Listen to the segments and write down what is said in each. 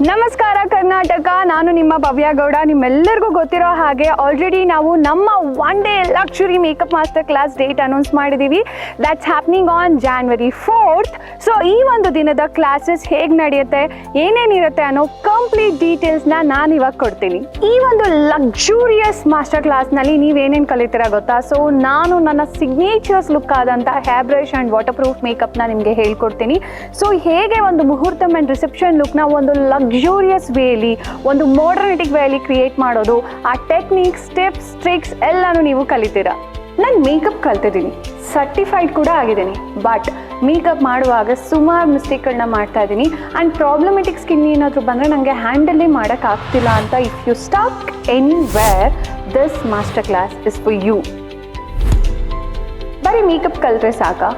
ನಮಸ್ಕಾರ ಕರ್ನಾಟಕ, ನಾನು ನಿಮ್ಮ ಭವ್ಯ ಗೌಡ. ನಿಮ್ಮೆಲ್ಲರಿಗೂ ಗೊತ್ತಿರೋ ಹಾಗೆ ಆಲ್ರೆಡಿ ನಾವು ನಮ್ಮ one day luxury makeup master class date announce ಮಾಡಿದ್ದೀವಿ. That's happening on January 4th. So ಈ ಒಂದು ದಿನದ ಕ್ಲಾಸಸ್ ಹೇಗೆ ನಡೆಯುತ್ತೆ, ಏನೇನಿರುತ್ತೆ ಅನ್ನೋ ಕಂಪ್ಲೀಟ್ ಡೀಟೇಲ್ಸ್ನ ನಾನು ಇವಾಗ ಕೊಡ್ತೀನಿ. ಈ ಒಂದು ಲಕ್ಸುರಿಯಸ್ ಮಾಸ್ಟರ್ ಕ್ಲಾಸ್ನಲ್ಲಿ ನೀವೇನೇನು ಕಲಿತೀರಾ ಗೊತ್ತಾ? ಸೊ ನಾನು ನನ್ನ ಸಿಗ್ನೇಚರ್ಸ್ ಲುಕ್ ಆದಂಥ hair brush and waterproof ಮೇಕಪ್ನ ನಿಮಗೆ ಹೇಳ್ಕೊಡ್ತೀನಿ. ಸೊ ಹೇಗೆ ಒಂದು ಮುಹೂರ್ತಮ್ ಆ್ಯಂಡ್ ರಿಸೆಪ್ಷನ್ ಲುಕ್ನ ಒಂದು ಲಕ್ಸುರಿಯಸ್ ವೇಲಿ, ಒಂದು ಮಾಡರ್ನಿಟಿಕ್ ವೇಲಿ ಕ್ರಿಯೇಟ್ ಮಾಡೋದು, ಆ ಟೆಕ್ನಿಕ್ಸ್, ಟಿಪ್ಸ್, ಟ್ರಿಕ್ಸ್ ಎಲ್ಲನೂ ನೀವು ಕಲಿತೀರಾ. ನಾನು ಮೇಕಪ್ ಕಲ್ತಿದ್ದೀನಿ, ಸರ್ಟಿಫೈಡ್ ಕೂಡ ಆಗಿದ್ದೀನಿ. ಬಟ್ ಮೇಕಪ್ ಮಾಡುವಾಗ ಸುಮಾರು ಮಿಸ್ಟೇಕ್ಗಳನ್ನ ಮಾಡ್ತಾ ಇದ್ದೀನಿ. ಆ್ಯಂಡ್ ಪ್ರಾಬ್ಲಮೆಟಿಕ್ ಸ್ಕಿನ್ ಏನಾದರೂ ಬಂದರೆ ನನಗೆ ಹ್ಯಾಂಡಲ್ಲೇ ಮಾಡೋಕ್ಕಾಗ್ತಿಲ್ಲ ಅಂತ if you stuck anywhere, this master class is for you. ಬರೀ ಮೇಕಪ್ ಕಲಿತ್ರೆ ಸಾಕಾ?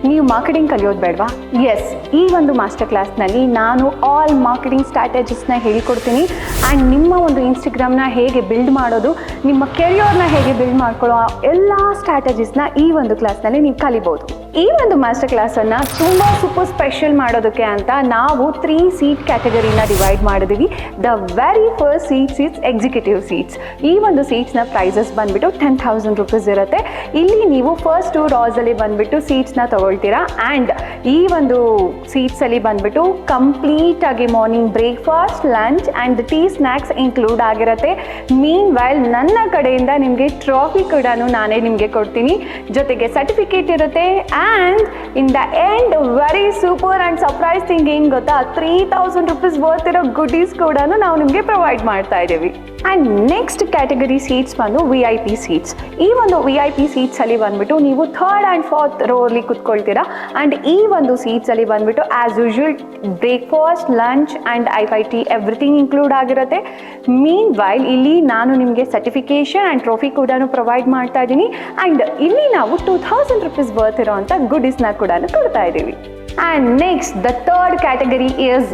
ನೀವು ಮಾರ್ಕೆಟಿಂಗ್ ಕಲಿಯೋದು ಬೇಡವಾ? ಎಸ್, ಈ ಒಂದು ಮಾಸ್ಟರ್ ಕ್ಲಾಸ್ನಲ್ಲಿ ನಾನು ಆಲ್ ಮಾರ್ಕೆಟಿಂಗ್ ಸ್ಟ್ರಾಟಜಿಸ್ನ ಹೇಳ್ಕೊಡ್ತೀನಿ. ಆ್ಯಂಡ್ ನಿಮ್ಮ ಒಂದು ಇನ್ಸ್ಟಾಗ್ರಾಮ್ನ ಹೇಗೆ ಬಿಲ್ಡ್ ಮಾಡೋದು, ನಿಮ್ಮ ಕೆರಿಯರ್ನ ಹೇಗೆ ಬಿಲ್ಡ್ ಮಾಡ್ಕೊಳ್ಳೋ ಎಲ್ಲ ಸ್ಟ್ರಾಟಜಿಸ್ನ ಈ ಒಂದು ಕ್ಲಾಸ್ನಲ್ಲಿ ನೀವು ಕಲಿಬೋದು. ಈ ಒಂದು ಮಾಸ್ಟರ್ ಕ್ಲಾಸನ್ನು ತುಂಬ ಸೂಪರ್ ಸ್ಪೆಷಲ್ ಮಾಡೋದಕ್ಕೆ ಅಂತ ನಾವು 3 ಸೀಟ್ ಕ್ಯಾಟಗರಿನ ಡಿವೈಡ್ ಮಾಡಿದ್ದೀವಿ. The very first seats is executive seats. ಈ ಒಂದು ಸೀಟ್ಸ್ನ ಪ್ರೈಸಸ್ ಬಂದುಬಿಟ್ಟು 10,000 rupees ಇರುತ್ತೆ. ಇಲ್ಲಿ ನೀವು ಫಸ್ಟ್ 2 rows ಬಂದುಬಿಟ್ಟು ಸೀಟ್ಸ್ನ ತೊಗೊಳ್ತೀರಾ. ಆ್ಯಂಡ್ ಈ ಒಂದು ಸೀಟ್ಸಲ್ಲಿ ಬಂದುಬಿಟ್ಟು ಕಂಪ್ಲೀಟಾಗಿ morning breakfast, lunch and tea snacks include ಆಗಿರುತ್ತೆ. ಮೀನ್ ವೈಲ್ ನನ್ನ ಕಡೆಯಿಂದ ನಿಮಗೆ ಟ್ರಾಫಿ ಕೂಡ ನಾನೇ ನಿಮಗೆ ಕೊಡ್ತೀನಿ, ಜೊತೆಗೆ ಸರ್ಟಿಫಿಕೇಟ್ ಇರುತ್ತೆ. And in the end very super and surprise thing ಏನು ಗೊತ್ತಾ, 3,000 rupees ವರ್ತ್ ಇರೋ ಗುಡೀಸ್ ಕೂಡ ನಾವು ನಿಮಗೆ ಪ್ರೊವೈಡ್ ಮಾಡ್ತಾ ಇದ್ದೀವಿ. ಆ್ಯಂಡ್ ನೆಕ್ಸ್ಟ್ ಕ್ಯಾಟಗರಿ ಸೀಟ್ಸ್ ಬಂದು VIP ಸೀಟ್ಸ್. ಈ ಒಂದು VIP ಸೀಟ್ಸಲ್ಲಿ ಬಂದುಬಿಟ್ಟು ನೀವು 3rd and 4th ರೋಲಿ ಕುತ್ಕೊಳ್ತೀರಾ. ಆ್ಯಂಡ್ ಈ ಒಂದು ಸೀಟ್ಸಲ್ಲಿ ಬಂದುಬಿಟ್ಟು as usual breakfast, lunch and IFT everything include ಆಗಿರುತ್ತೆ. ಮೀನ್ ವೈಲ್ ಇಲ್ಲಿ ನಾನು ನಿಮಗೆ ಸರ್ಟಿಫಿಕೇಷನ್ ಆ್ಯಂಡ್ ಟ್ರೋಫಿ ಕೂಡ ಪ್ರೊವೈಡ್ ಮಾಡ್ತಾ ಇದ್ದೀನಿ. ಆ್ಯಂಡ್ ಇಲ್ಲಿ ನಾವು 2,000 rupees ವರ್ತ್ ಇರೋ ಅಂಥ ಗುಡೀಸ್ನ ಕೂಡ ಕೊಡ್ತಾ ಇದ್ದೀವಿ. And next the third category is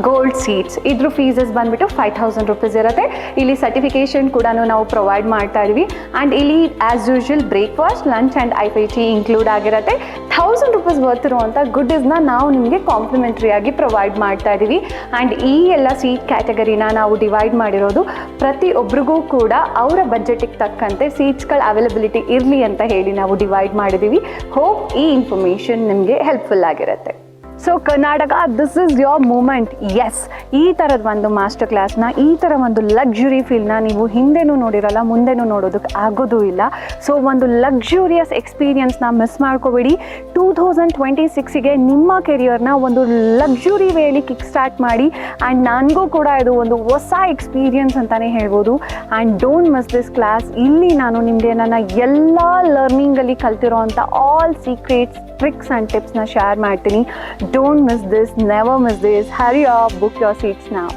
gold seats. ಇದ್ರ ಫೀಸಸ್ ಬಂದುಬಿಟ್ಟು 5,000 rupees ಇರುತ್ತೆ. ಇಲ್ಲಿ ಸರ್ಟಿಫಿಕೇಷನ್ ಕೂಡ ನಾವು ಪ್ರೊವೈಡ್ ಮಾಡ್ತಾ ಇದ್ದೀವಿ. ಆ್ಯಂಡ್ ಇಲ್ಲಿ as usual breakfast, lunch and IFT include ಆಗಿರುತ್ತೆ. 1,000 rupees ವರ್ತ್ ಇರುವಂಥ ಗುಡ್ಡೀಸ್ನ ನಾವು ನಿಮಗೆ ಕಾಂಪ್ಲಿಮೆಂಟ್ರಿಯಾಗಿ ಪ್ರೊವೈಡ್ ಮಾಡ್ತಾ ಇದ್ದೀವಿ. ಆ್ಯಂಡ್ ಈ ಎಲ್ಲ ಸೀಟ್ ಕ್ಯಾಟಗರಿನ ನಾವು ಡಿವೈಡ್ ಮಾಡಿರೋದು ಪ್ರತಿಯೊಬ್ಬರಿಗೂ ಕೂಡ ಅವರ ಬಜೆಟಿಗೆ ತಕ್ಕಂತೆ ಸೀಟ್ಸ್ಗಳ ಅವೈಲಬಿಲಿಟಿ ಇರಲಿ ಅಂತ ಹೇಳಿ ನಾವು ಡಿವೈಡ್ ಮಾಡಿದ್ದೀವಿ. ಹೋಪ್ ಈ ಇನ್ಫಾರ್ಮೇಷನ್ ನಿಮಗೆ ಹೆಲ್ಪ್ಫುಲ್ ಆಗಿರುತ್ತೆ. So Karnataka, this is your moment. Yes, ಈ ಥರದ ಒಂದು ಮಾಸ್ಟರ್ ಕ್ಲಾಸ್ನ, ಈ ಥರ ಒಂದು ಲಕ್ಸುರಿ ಫೀಲ್ನ ನೀವು ಹಿಂದೆನೂ ನೋಡಿರಲ್ಲ, ಮುಂದೆನೂ ನೋಡೋದಕ್ಕೆ ಆಗೋದೂ ಇಲ್ಲ. ಸೊ ಒಂದು ಲಕ್ಸುರಿಯಸ್ ಎಕ್ಸ್ಪೀರಿಯನ್ಸ್ನ ಮಿಸ್ ಮಾಡ್ಕೋಬೇಡಿ. 2026ಗೆ ನಿಮ್ಮ ಕೆರಿಯರ್ನ ಒಂದು ಲಕ್ಸುರಿ ವೇಲಿ ಕಿಕ್ ಸ್ಟಾರ್ಟ್ ಮಾಡಿ. ಆ್ಯಂಡ್ ನನಗೂ ಕೂಡ ಇದು ಒಂದು ಹೊಸ ಎಕ್ಸ್ಪೀರಿಯನ್ಸ್ ಅಂತಲೇ ಹೇಳ್ಬೋದು. And don't miss this class. ಇಲ್ಲಿ ನಾನು ನಿಮಗೆ ನನ್ನ ಎಲ್ಲ ಲರ್ನಿಂಗಲ್ಲಿ ಕಲ್ತಿರೋ ಅಂಥ ಆಲ್ ಸೀಕ್ರೆಟ್ಸ್, ಟ್ರಿಕ್ಸ್ ಆ್ಯಂಡ್ ಟಿಪ್ಸ್ನ ಶೇರ್ ಮಾಡ್ತೀನಿ. Don't miss this, never miss this. Hurry up, book your seats now.